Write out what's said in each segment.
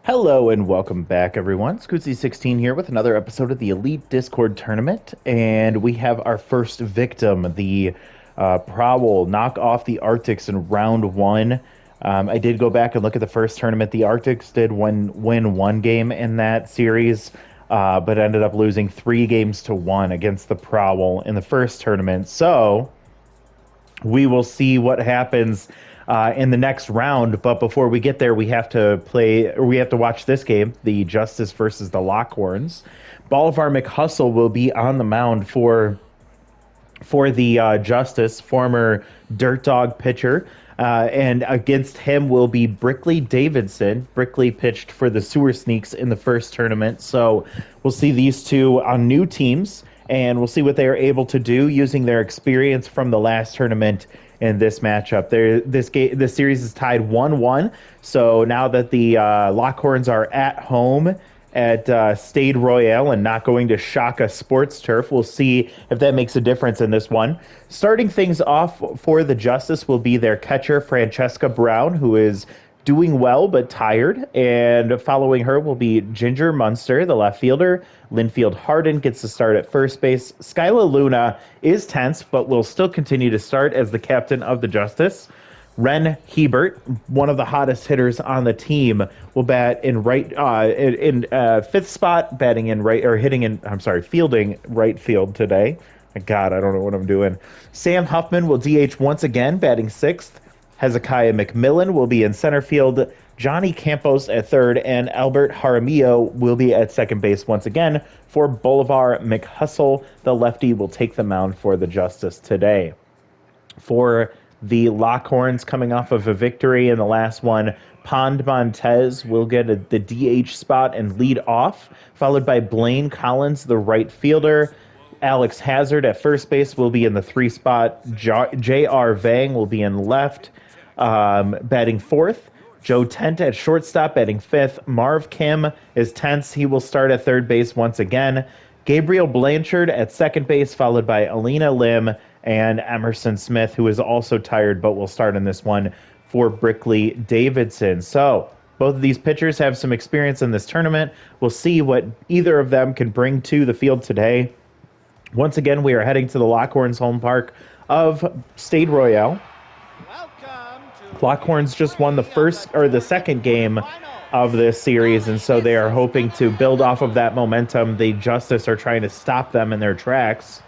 Hello and welcome back, everyone. Scootsy16 here with another episode of the Elite Discord Tournament, and we have our first victim, the Prowl, knock off the Arctics in round one. I did go back and look at the first tournament. The Arctics did win one game in that series, but ended up losing 3 games to 1 against the Prowl in the first tournament. So we will see what happens in the next round. But before we get there, we have to watch this game, the Justice versus the Lockhorns. Bolivar McHustle will be on the mound for the Justice, former Dirt Dog pitcher. And against him will be Brickley Davidson. Brickley pitched for the Sewer Sneaks in the first tournament. So we'll see these two on new teams, and we'll see what they are able to do using their experience from the last tournament in this matchup. This series is tied 1-1. So now that the Lockhorns are at home at Stade Royale and not going to Shaka Sports Turf, we'll see if that makes a difference in this one. Starting things off for the Justice will be their catcher, Francesca Brown, who is doing well but tired, and following her will be Ginger Munster, the left fielder. Linfield Harden gets to start at first base. Skyla Luna is tense, but will still continue to start as the captain of the Justice. Ren Hebert, one of the hottest hitters on the team, will bat in fifth spot, batting in right or hitting in. I'm sorry, fielding right field today. My God, I don't know what I'm doing. Sam Huffman will DH once again, batting sixth. Hezekiah McMillan will be in center field. Johnny Campos at third, and Albert Jaramillo will be at second base once again for Bolivar McHustle. The lefty will take the mound for the Justice today. For the Lockhorns, coming off of a victory in the last one, Pond Montez will get the DH spot and lead off, followed by Blaine Collins, the right fielder. Alex Hazard at first base will be in the 3 spot. J.R. Vang will be in left, batting fourth. Joe Tent at shortstop, batting fifth. Marv Kim is tense. He will start at third base once again. Gabriel Blanchard at second base, followed by Alina Lim and Emerson Smith, who is also tired but will start in this one for Brickley Davidson. So both of these pitchers have some experience in this tournament. We'll see what either of them can bring to the field today. Once again, we are heading to the Lockhorns home park of Stade Royale. Lockhorns just won the second game of this series, and so they are hoping to build off of that momentum. The Justice are trying to stop them in their tracks.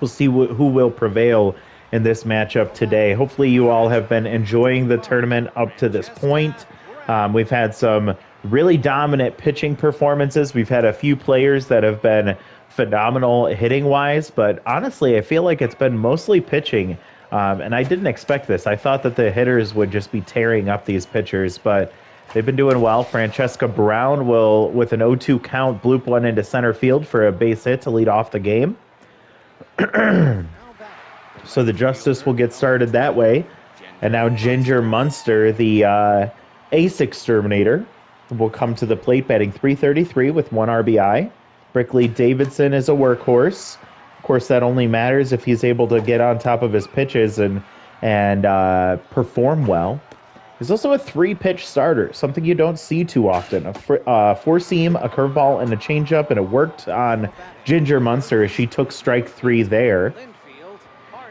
We'll see who will prevail in this matchup today. Hopefully you all have been enjoying the tournament up to this point. We've had some really dominant pitching performances. We've had a few players that have been phenomenal hitting-wise, but honestly, I feel like it's been mostly pitching. And I didn't expect this. I thought that the hitters would just be tearing up these pitchers, but they've been doing well. Francesca Brown will, with an 0-2 count, bloop one into center field for a base hit to lead off the game. So the Justice will get started that way. And now Ginger Munster, the ace exterminator, will come to the plate, batting .333 with 1 RBI. Brickley Davidson is a workhorse. Of course, that only matters if he's able to get on top of his pitches and perform well. He's also a 3-pitch starter, something you don't see too often. A 4-seam, a curveball, and a changeup, and it worked on Ginger Munster as she took strike 3 there.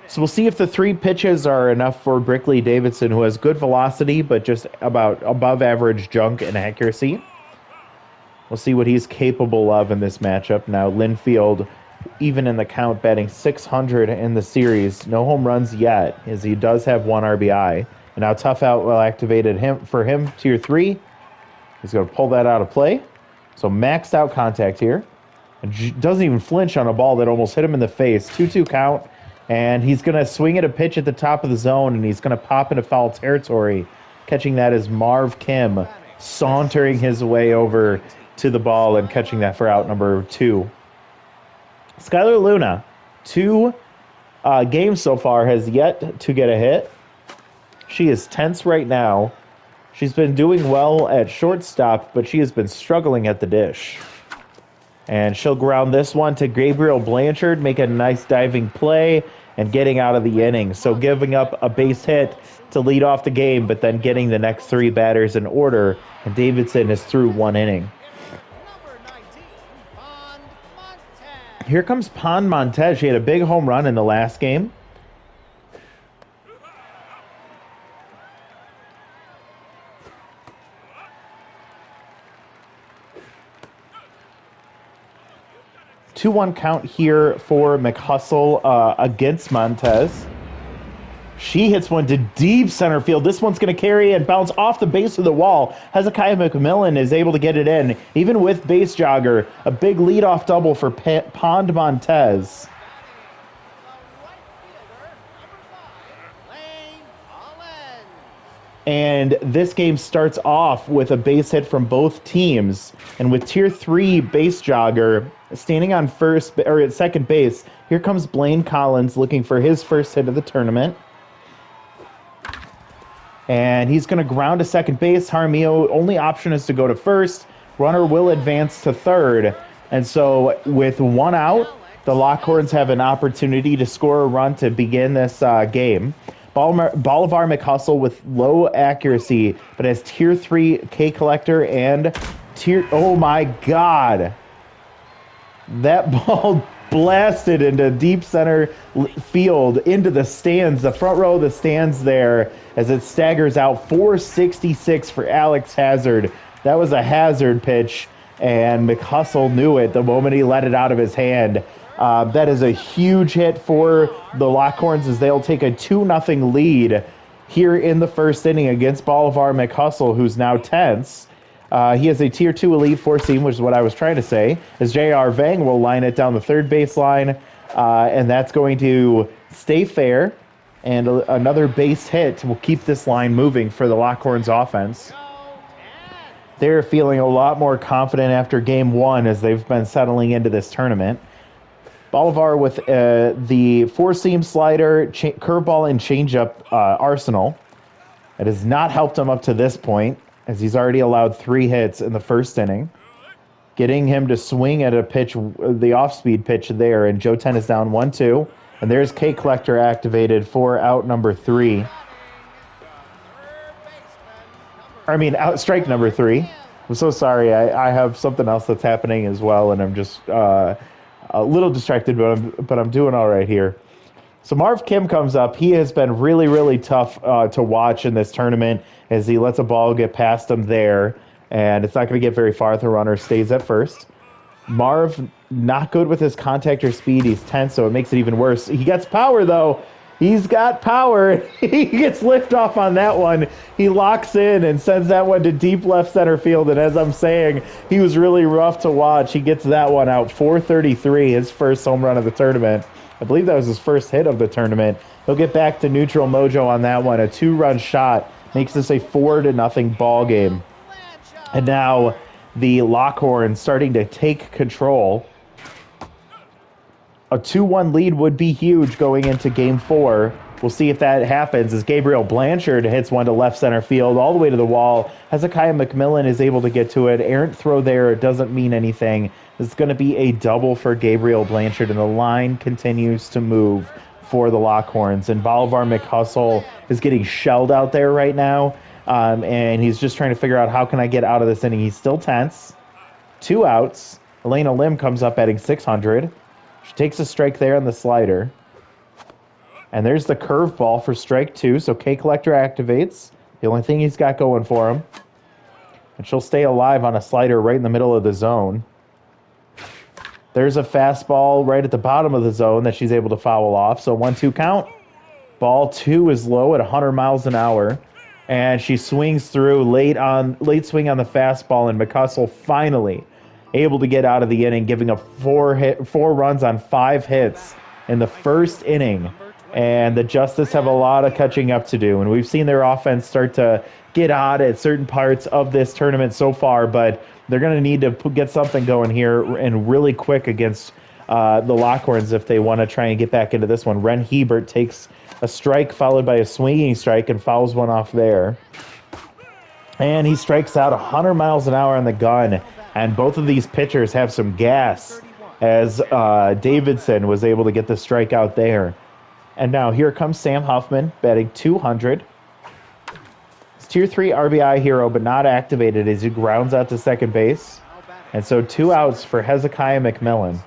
So we'll see if the 3 pitches are enough for Brickley Davidson, who has good velocity, but just about above average junk and accuracy. We'll see what he's capable of in this matchup. Now, Linfield, even in the count, batting .600 in the series. No home runs yet, as he does have 1 RBI. And now Tough Out will activate him, tier 3. He's going to pull that out of play. So maxed out contact here. And doesn't even flinch on a ball that almost hit him in the face. 2-2 count. And he's going to swing at a pitch at the top of the zone, and he's going to pop into foul territory. Catching that is Marv Kim, sauntering his way over to the ball and catching that for out number 2. Skylar Luna, 2 games so far, has yet to get a hit. She is tense right now. She's been doing well at shortstop, but she has been struggling at the dish. And she'll ground this one to Gabriel Blanchard, make a nice diving play, and getting out of the inning. So giving up a base hit to lead off the game, but then getting the next 3 batters in order And Davidson is through 1 inning. Here comes Pond Montez. She had a big home run in the last game. Two-one count here for McHustle against Montez. She hits one to deep center field. This one's going to carry and bounce off the base of the wall. Hezekiah McMillan is able to get it in, even with base jogger. A big leadoff double for Pond Montez. And this game starts off with a base hit from both teams. And with Tier 3 base jogger standing on first or at second base, here comes Blaine Collins looking for his first hit of the tournament. And he's going to ground to second base. Jaramillo, only option is to go to first. Runner will advance to third. And so with 1 out, the Lockhorns have an opportunity to score a run to begin this game. Bolivar McHustle with low accuracy, but has Tier 3 K collector and Tier... Oh, my God. That ball blasted into deep center field, into the stands, the front row of the stands there, as it staggers out. 466 for Alex Hazard. That was a hazard pitch, and McHustle knew it the moment he let it out of his hand. That is a huge hit for the Lockhorns as they'll take a 2-0 lead here in the first inning against Bolivar McHustle, who's now tense. He has a Tier 2 Elite 4-seam, which is what I was trying to say, as J.R. Vang will line it down the third baseline, and that's going to stay fair, and another base hit will keep this line moving for the Lockhorns offense. They're feeling a lot more confident after Game 1 as they've been settling into this tournament. Bolivar with the 4-seam slider, curveball, and changeup arsenal. It has not helped him up to this point, as he's already allowed 3 hits in the first inning. Getting him to swing at a pitch, the off-speed pitch there, and Joe Ten is down 1-2. And there's K Collector activated for out number 3. Out strike number 3. I'm so sorry. I have something else that's happening as well, and I'm just a little distracted, but I'm doing all right here. So Marv Kim comes up. He has been really, really tough to watch in this tournament as he lets a ball get past him there, and it's not going to get very far. The runner stays at first. Marv, not good with his contact or speed. He's tense, so it makes it even worse. He gets power, though. He's got power. He gets liftoff on that one. He locks in and sends that one to deep left center field. And as I'm saying, he was really rough to watch. He gets that one out. 433, his first home run of the tournament. I believe that was his first hit of the tournament. He'll get back to neutral mojo on that one. A 2-run shot makes this a 4-0 ball game. And now the Lockhorns starting to take control. A 2-1 lead would be huge going into Game 4. We'll see if that happens as Gabriel Blanchard hits one to left center field all the way to the wall. Hezekiah McMillan is able to get to it. Errant throw there. It doesn't mean anything. It's going to be a double for Gabriel Blanchard, and the line continues to move for the Lockhorns. And Bolivar McHustle is getting shelled out there right now, and he's just trying to figure out how can I get out of this inning. He's still tense. 2 outs. Elena Lim comes up batting 600. She takes a strike there on the slider. And there's the curveball for strike 2, so K Collector activates. The only thing he's got going for him. And she'll stay alive on a slider right in the middle of the zone. There's a fastball right at the bottom of the zone that she's able to foul off. So 1-2 count. Ball 2 is low at 100 miles an hour. And she swings through late swing on the fastball, and McHustle finally able to get out of the inning, giving up 4 runs on 5 hits in the first inning. And the Justice have a lot of catching up to do. And we've seen their offense start to get hot at certain parts of this tournament so far, but they're going to need to get something going here and really quick against the Lockhorns if they want to try and get back into this one. Ren Hebert takes a strike followed by a swinging strike and fouls one off there. And he strikes out 100 miles an hour on the gun. And both of these pitchers have some gas as Davidson was able to get the strikeout there. And now here comes Sam Huffman batting 200. Tier 3 RBI hero, but not activated as he grounds out to second base. And so 2 outs for Hezekiah McMillan.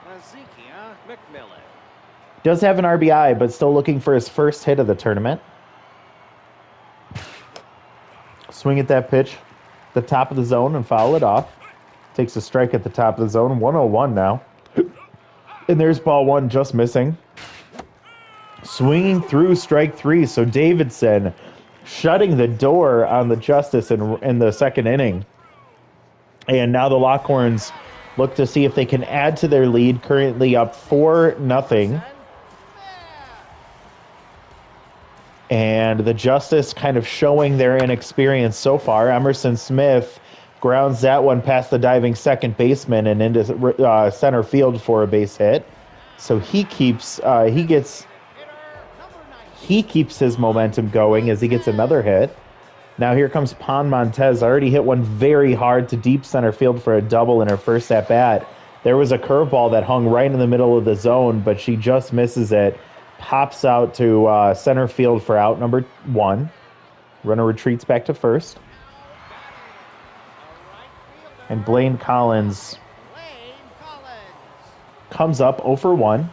Does have an RBI, but still looking for his first hit of the tournament. Swing at that pitch, the top of the zone, and foul it off. Takes a strike at the top of the zone. 101 now. And there's ball 1 just missing. Swinging through strike 3. So Davidson shutting the door on the Justice in the second inning. And now the Lockhorns look to see if they can add to their lead, currently up 4-0. And the Justice kind of showing their inexperience so far. Emerson Smith grounds that one past the diving second baseman and into center field for a base hit. So he keeps his momentum going as he gets another hit. Now here comes Pon Montez. Already hit one very hard to deep center field for a double in her first at bat. There was a curveball that hung right in the middle of the zone, but she just misses it. Pops out to center field for out number 1. Runner retreats back to first. And Blaine Collins comes up 0 for 1.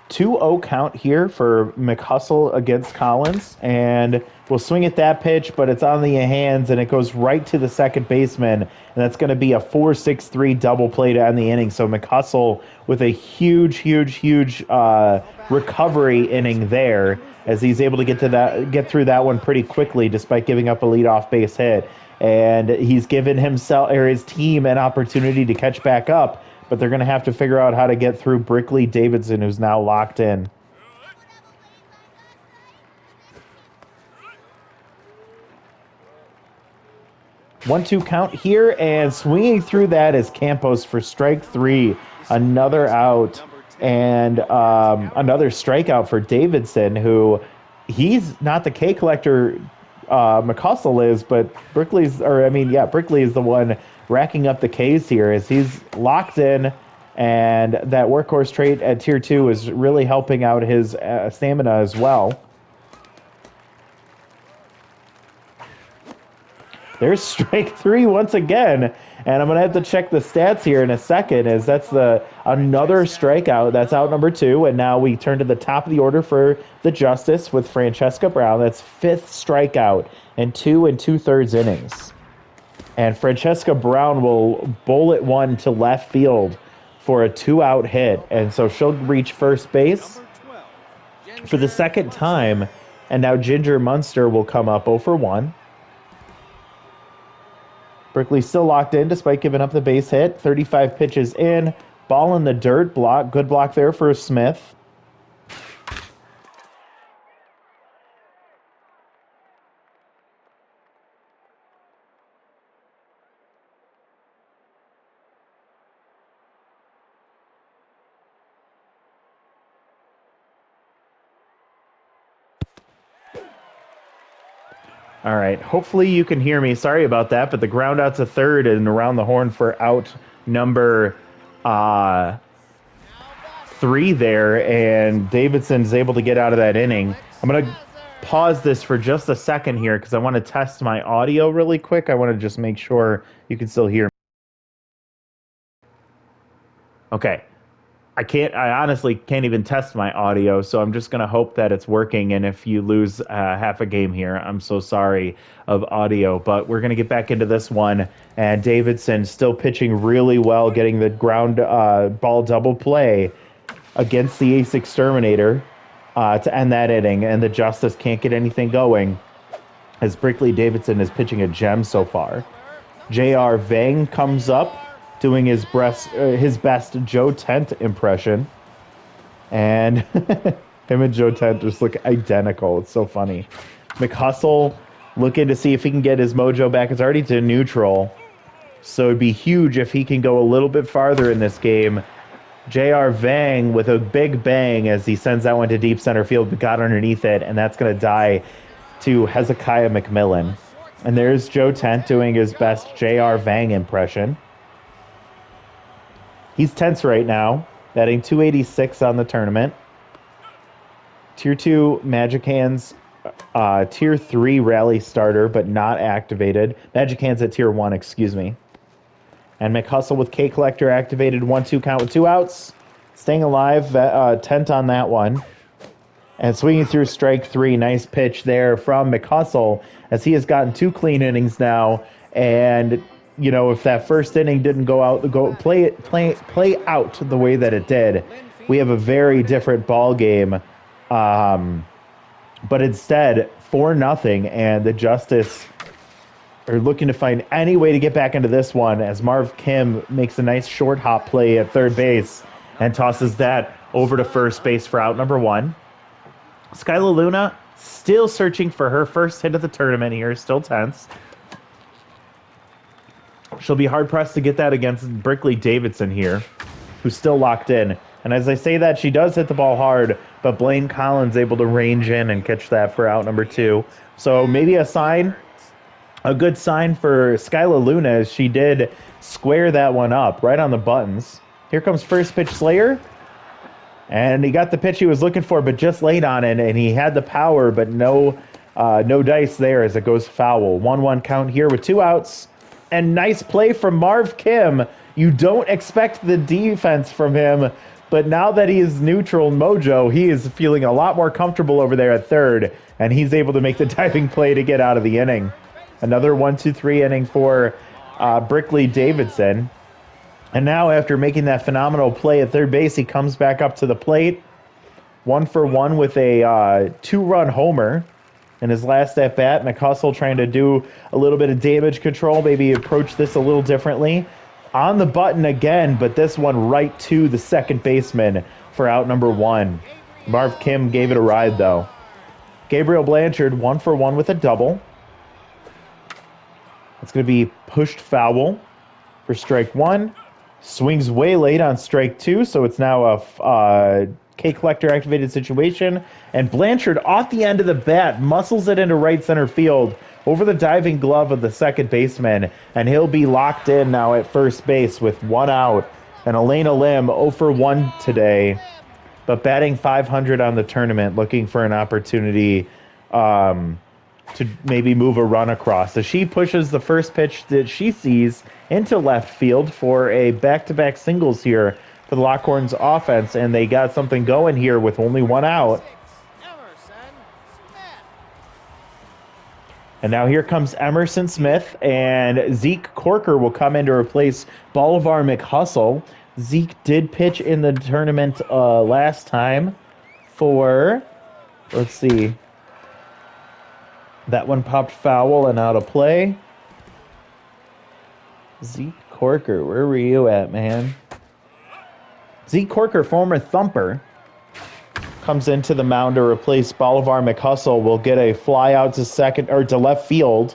2-0 count here for McHustle against Collins, and we'll swing at that pitch, but it's on the hands, and it goes right to the second baseman, and that's going to be a 4-6-3 double play to end the inning. So McHustle with a huge recovery inning there, as he's able to get through that one pretty quickly, despite giving up a leadoff base hit, and he's given himself or his team an opportunity to catch back up. But they're going to have to figure out how to get through Brickley Davidson, who's now locked in. One-two count here, and swinging through that is Campos for strike 3. Another out, and another strikeout for Davidson, who he's not the K collector McHustle is, but Brickley is the one racking up the Ks here as he's locked in, and that workhorse trait at tier 2 is really helping out his stamina as well. There's strike 3 once again, and I'm going to have to check the stats here in a second, as that's another strikeout. That's out number 2, and now we turn to the top of the order for the Justice with Francesca Brown. That's 5th strikeout in 2 2/3 innings. And Francesca Brown will bullet one to left field for a 2-out hit. And so she'll reach first base for the second time. And now Ginger Munster will come up 0 for 1. Brickley still locked in despite giving up the base hit. 35 pitches in. Ball in the dirt. Block. Good block there for Smith. All right, hopefully you can hear me. Sorry about that, but the ground out to third and around the horn for out number 3 there, and Davidson's able to get out of that inning. I'm going to pause this for just a second here because I want to test my audio really quick. I want to just make sure you can still hear me. Okay. I honestly can't even test my audio, so I'm just going to hope that it's working. And if you lose half a game here, I'm so sorry of audio. But we're going to get back into this one. And Davidson still pitching really well, getting the ground ball double play against the Ace Exterminator to end that inning. And the Justice can't get anything going, as Brickley Davidson is pitching a gem so far. J.R. Vang comes up, doing his best Joe Tent impression. And him and Joe Tent just look identical. It's so funny. McHustle looking to see if he can get his mojo back. It's already to neutral, so it'd be huge if he can go a little bit farther in this game. J.R. Vang with a big bang as he sends that one to deep center field, but got underneath it, and that's going to die to Hezekiah McMillan. And there's Joe Tent doing his best J.R. Vang impression. He's tense right now. Batting 286 on the tournament. Tier 2 Magic Hands, Tier 3 Rally Starter, but not activated. Magic Hands at Tier 1, excuse me. And McHustle with K Collector activated, 1-2 count with 2 outs. Staying alive, tent on that one. And swinging through strike 3, nice pitch there from McHustle, as he has gotten 2 clean innings now. And if that first inning didn't play out the way that it did, we have a very different ball game. But instead, 4-0, and the Justice are looking to find any way to get back into this one, as Marv Kim makes a nice short hop play at third base and tosses that over to first base for out number 1. Skyla Luna still searching for her first hit of the tournament here, still tense. She'll be hard-pressed to get that against Brickley Davidson here, who's still locked in. And as I say that, she does hit the ball hard, but Blaine Collins able to range in and catch that for out number 2. So maybe a good sign for Skyla Luna, as she did square that one up right on the buttons. Here comes first pitch Slayer. And he got the pitch he was looking for, but just late on it, and he had the power, but no dice there as it goes foul. 1-1 count here with 2 outs. And nice play from Marv Kim. You don't expect the defense from him, but now that he is neutral mojo, he is feeling a lot more comfortable over there at third, and he's able to make the diving play to get out of the inning. Another 1-2-3 inning for Brickley Davidson. And now, after making that phenomenal play at third base, he comes back up to the plate. 1-for-1 with a 2-run homer in his last at-bat. McHustle trying to do a little bit of damage control, maybe approach this a little differently. On the button again, but this one right to the second baseman for out number 1. Marv Kim gave it a ride, though. Gabriel Blanchard, 1-for-1 with a double. It's going to be pushed foul for strike 1. Swings way late on strike 2, so it's now a K Collector activated situation. And Blanchard off the end of the bat muscles it into right center field over the diving glove of the second baseman, and he'll be locked in now at first base with 1 out. And Elena Lim 0-for-1 today, but batting 500 on the tournament, looking for an opportunity to maybe move a run across. So she pushes the first pitch that she sees into left field for a back-to-back singles here for the Lockhorns offense, and they got something going here with only 1 out. And now here comes Emerson Smith, and Zeke Corker will come in to replace Bolivar McHustle. Zeke did pitch in the tournament last time for, let's see, that one popped foul and out of play. Zeke Corker, where were you at, man? Zeke Corker, former Thumper, comes into the mound to replace Bolivar McHustle. Will get a fly out to second or to left field.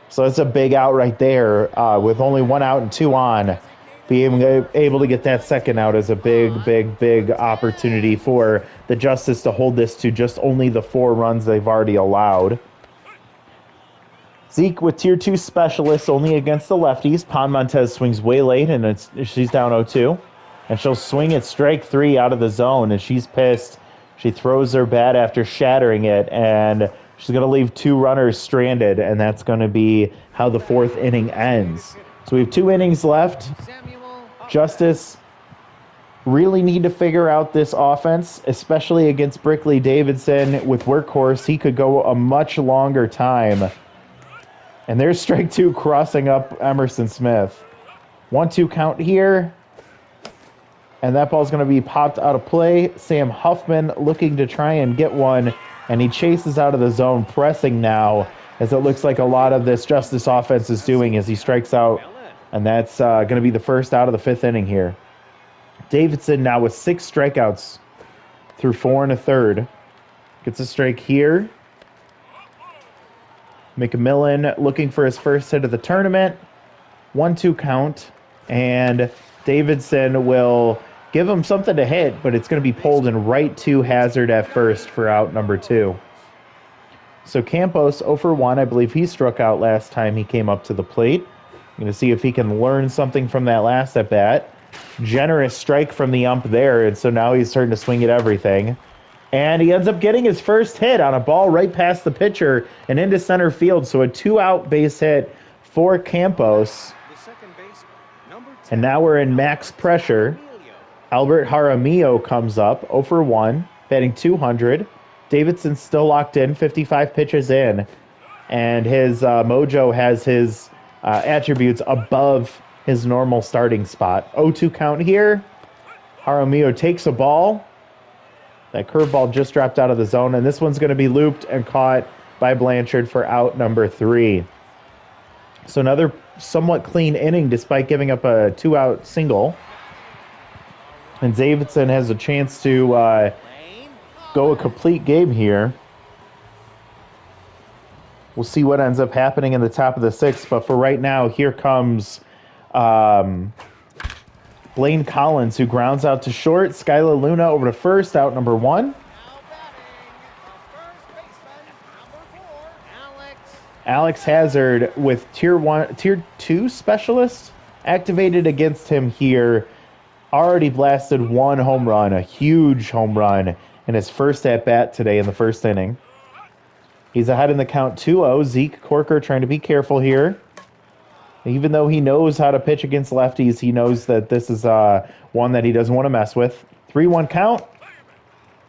So that's a big out right there with only 1 out and 2 on. Being able to get that second out is a big opportunity for the Justice to hold this to just only the 4 runs they've already allowed. Zeke with Tier 2 specialists only against the lefties. Pon Montez swings way late, and she's down 0-2. And she'll swing at strike 3 out of the zone, and she's pissed. She throws her bat after shattering it, and she's going to leave 2 runners stranded, and that's going to be how the 4th inning ends. So we have 2 innings left. Justice really need to figure out this offense, especially against Brickley Davidson. With Workhorse, he could go a much longer time. And there's strike 2 crossing up Emerson Smith. 1-2 count here. And that ball's going to be popped out of play. Sam Huffman looking to try and get one. And he chases out of the zone, pressing now, as it looks like a lot of this Justice offense is doing as he strikes out. And that's going to be the first out of the 5th inning here. Davidson now with 6 strikeouts through 4 1/3. Gets a strike here. McMillan looking for his first hit of the tournament. 1-2 count. And Davidson will give him something to hit, but it's going to be pulled in right to Hazard at first for out number 2. So Campos 0-for-1. I believe he struck out last time he came up to the plate. I'm going to see if he can learn something from that last at-bat. generous strike from the ump there, and so now he's starting to swing at everything. And he ends up getting his first hit on a ball right past the pitcher and into center field, so a 2-out base hit for Campos. And now we're in max pressure. Albert Jaramillo comes up, 0 for 1, batting 200. Davidson's still locked in, 55 pitches in. And his mojo has his attributes above his normal starting spot. 0-2 count here. Jaramillo takes a ball. That curveball just dropped out of the zone, and this one's going to be looped and caught by Blanchard for out number 3. So another somewhat clean inning despite giving up a 2-out single. And Davidson has a chance to go a complete game here. We'll see what ends up happening in the top of the 6th, but for right now, here comes Blaine Collins, who grounds out to short. Skylar Luna over to first, out number 1. Alex Hazard with tier 2 specialist activated against him here. Already blasted 1 home run, a huge home run in his first at-bat today in the first inning. He's ahead in the count 2-0. Zeke Corker trying to be careful here. Even though he knows how to pitch against lefties, he knows that this is one that he doesn't want to mess with. 3-1 count.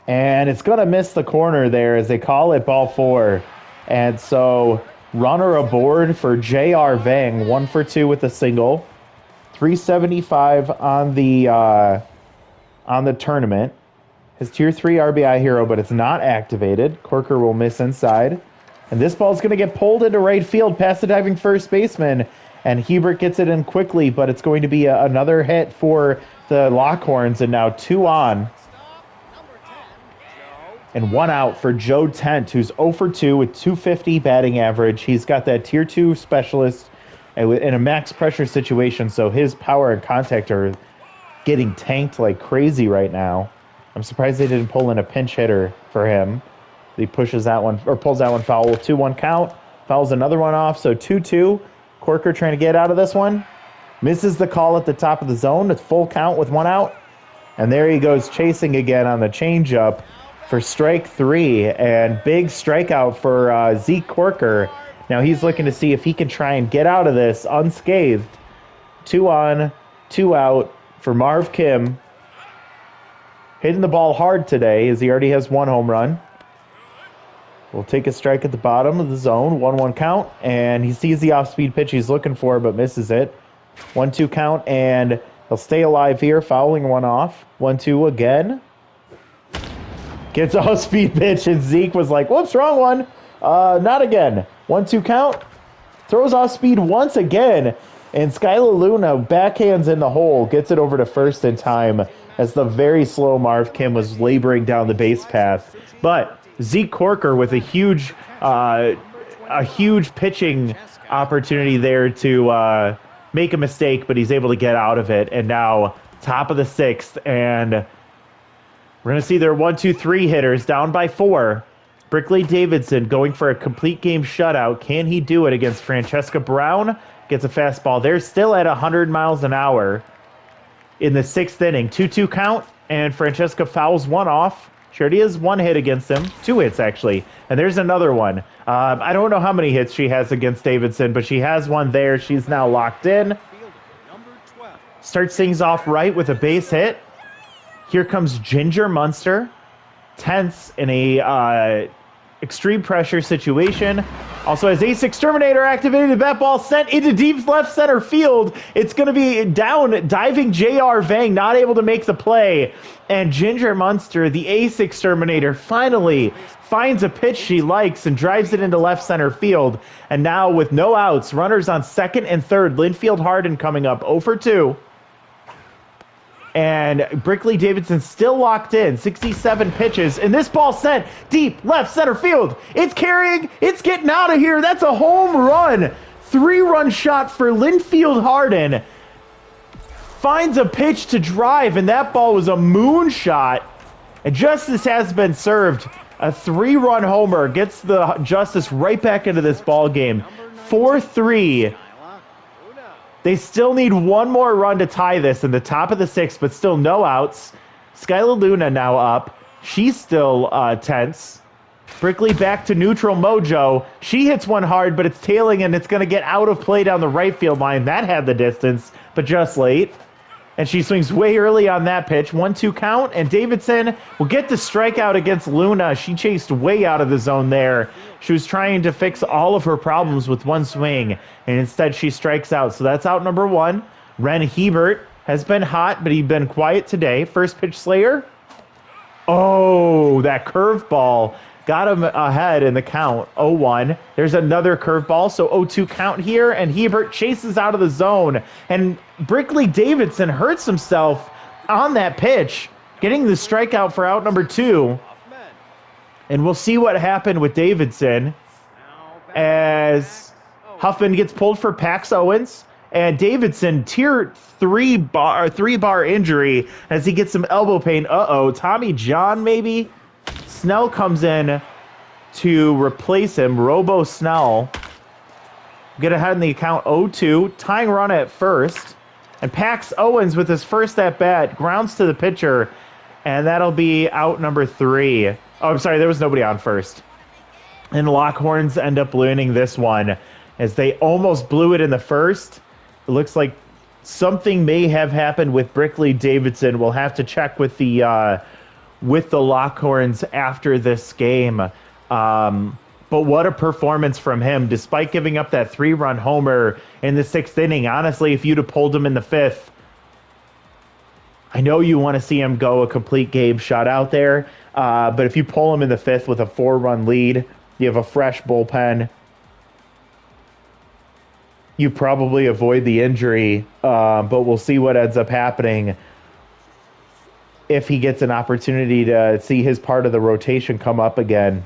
And it's going to miss the corner there as they call it ball 4. And so runner aboard for J.R. Vang, 1 for 2 with a single. 375 on the tournament. His tier 3 RBI hero, but it's not activated. Corker will miss inside. And this ball's going to get pulled into right field past the diving first baseman. And Hebert gets it in quickly, but it's going to be another hit for the Lockhorns. And now 2 on. And 1 out for Joe Tent, who's 0 for 2 with 250 batting average. He's got that tier 2 specialist in a max pressure situation, so his power and contact are getting tanked like crazy right now. I'm surprised they didn't pull in a pinch hitter for him. He pushes that one, or pulls that one foul. 2-1 count. Fouls another one off, so 2-2. Corker trying to get out of this one. Misses the call at the top of the zone. It's full count with 1 out. And there he goes chasing again on the changeup for strike 3. And big strikeout for Zeke Corker. Now he's looking to see if he can try and get out of this unscathed. 2 on, 2 out for Marv Kim. Hitting the ball hard today as he already has 1 home run. Will take a strike at the bottom of the zone. 1-1 count. And he sees the off-speed pitch he's looking for but misses it. 1-2 count, and he'll stay alive here, fouling 1 off. 1-2 again. Gets off-speed pitch, and Zeke was like, whoops, wrong one. Not again. 1-2 count. Throws off speed once again. And Skylar Luna backhands in the hole. Gets it over to first in time as the very slow Marv Kim was laboring down the base path. But Zeke Corker with a huge pitching opportunity there to make a mistake, but he's able to get out of it. And now top of the 6th. And we're going to see their 1-2-3 hitters down by 4. Brickley Davidson going for a complete game shutout. Can he do it against Francesca Brown? Gets a fastball. They're still at 100 miles an hour in the 6th inning. 2-2 count, and Francesca fouls 1 off. She already has 1 hit against him. 2 hits, actually. And there's another one. I don't know how many hits she has against Davidson, but she has 1 there. She's now locked in. Starts things off right with a base hit. Here comes Ginger Munster. Tense in a extreme pressure situation. Also has Ace Exterminator activated. That ball sent into deep left center field. It's going to be down. Diving J.R. Vang, not able to make the play. And Ginger Munster, the Ace Exterminator, finally finds a pitch she likes and drives it into left center field. And now with no outs, runners on 2nd and 3rd. Linfield Harden coming up 0 for 2. And Brickley Davidson still locked in, 67 pitches. And this ball sent deep left center field. It's carrying. It's getting out of here. That's a home run. 3-run shot for Linfield Harden. Finds a pitch to drive, and that ball was a moonshot. And justice has been served. A 3-run homer gets the justice right back into this ball game. 4-3. They still need one more run to tie this in the top of the sixth, but still no outs. Skylar Luna now up. She's still tense. Brickley back to neutral mojo. She hits one hard, but it's tailing and it's going to get out of play down the right field line. That had the distance, but just late. And she swings way early on that pitch. 1-2 count, and Davidson will get the strikeout against Luna. She chased way out of the zone there. She was trying to fix all of her problems with one swing, and instead she strikes out. So that's out number one. Ren Hebert has been hot, but he's been quiet today. First pitch Slayer. Oh, that curveball got him ahead in the count. 0-1. There's another curveball, so 0-2 count here, and Hebert chases out of the zone. And Brickley Davidson hurts himself on that pitch, getting the strikeout for out number two. And we'll see what happened with Davidson as Huffman gets pulled for Pax Owens. And Davidson, tier 3-bar injury as he gets some elbow pain. Tommy John maybe? Snell comes in to replace him. Robo Snell. Get ahead in the account 0-2. Tying run at first. And Pax Owens with his first at-bat grounds to the pitcher. And that'll be out number three. Oh, I'm sorry, there was nobody on first. And Lockhorns end up winning this one as they almost blew it in the first. It looks like something may have happened with Brickley Davidson. We'll have to check with the Lockhorns after this game. But what a performance from him, despite giving up that 3-run homer in the sixth inning. Honestly, if you'd have pulled him in the fifth, I know you want to see him go a complete game shutout there. But if you pull him in the fifth with a 4-run lead, you have a fresh bullpen, you probably avoid the injury. But we'll see what ends up happening if he gets an opportunity to see his part of the rotation come up again.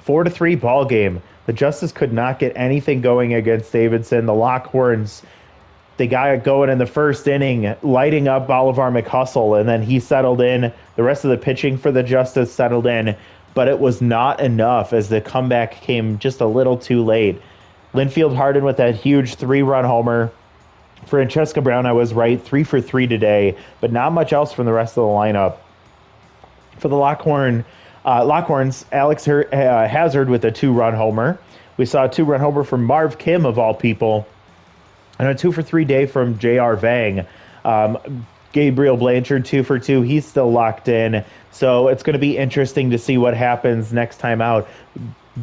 4-3 ball game. The Justice could not get anything going against Davidson. The Lockhorns, they got it going in the first inning, lighting up Bolivar McHustle, and then he settled in. The rest of the pitching for the Justice settled in, but it was not enough as the comeback came just a little too late. Linfield Harden with that huge 3-run homer. Francesca Brown, I was right, 3 for 3 today, but not much else from the rest of the lineup. For the Lockhorns, Alex Hazard with a 2-run homer. We saw a 2-run homer from Marv Kim, of all people, and a 2 for 3 day from J.R. Vang. Gabriel Blanchard, 2 for 2. He's still locked in, so it's going to be interesting to see what happens next time out.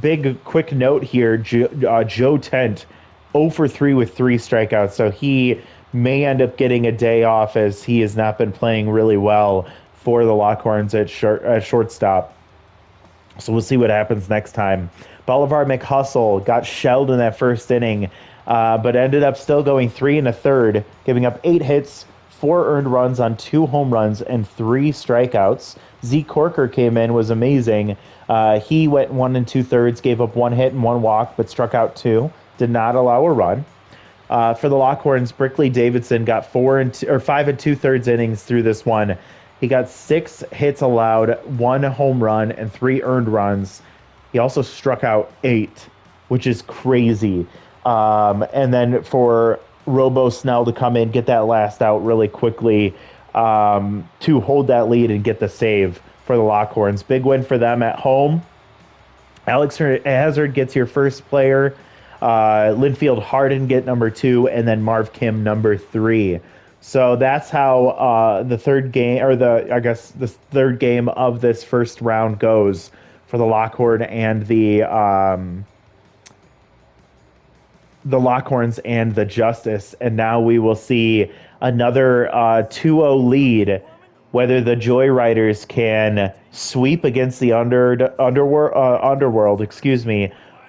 Big quick note here, Joe Tent, 0 for 3 with 3 strikeouts, so he may end up getting a day off as he has not been playing really well for the Lockhorns at shortstop. So we'll see what happens next time. Bolivar McHustle got shelled in that first inning, but ended up still going 3 1/3, giving up 8 hits, 4 earned runs on 2 home runs, and 3 strikeouts. Zeke Corker came in, was amazing. He went 1 2/3, gave up 1 hit and 1 walk, but struck out 2. Did not allow a run. For the Lockhorns, Brickley Davidson got 5 2/3 innings through this one. He got 6 hits allowed, 1 home run, and 3 earned runs. He also struck out 8, which is crazy. And then for Robo Snell to come in, get that last out really quickly to hold that lead and get the save for the Lockhorns. Big win for them at home. Alex Hazard gets your first player. Linfield Harden get number 2, and then Marv Kim number 3. So that's how the third game, or the third game of this first round goes for the Lockhorn and the Lockhorns and the Justice. And now we will see another 2-0 lead, whether the Joyriders can sweep against the Underworld,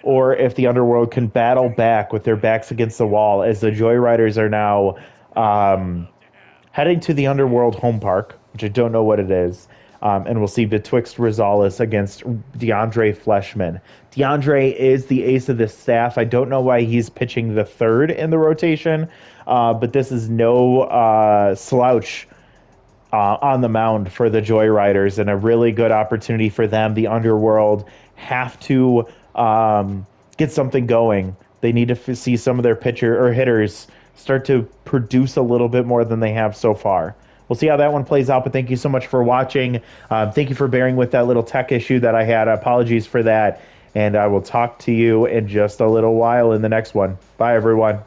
or if the Underworld can battle back with their backs against the wall, as the Joyriders are now heading to the Underworld home park, which I don't know what it is. And we'll see Betwixt Rosales against DeAndre Fleshman. DeAndre is the ace of the staff. I don't know why he's pitching the third in the rotation, but this is no slouch on the mound for the Joyriders, and a really good opportunity for them. The Underworld have to get something going. They need to see some of their hitters start to produce a little bit more than they have so far. We'll see how that one plays out, but thank you so much for watching. Thank you for bearing with that little tech issue that I had. Apologies for that. And I will talk to you in just a little while in the next one. Bye, everyone.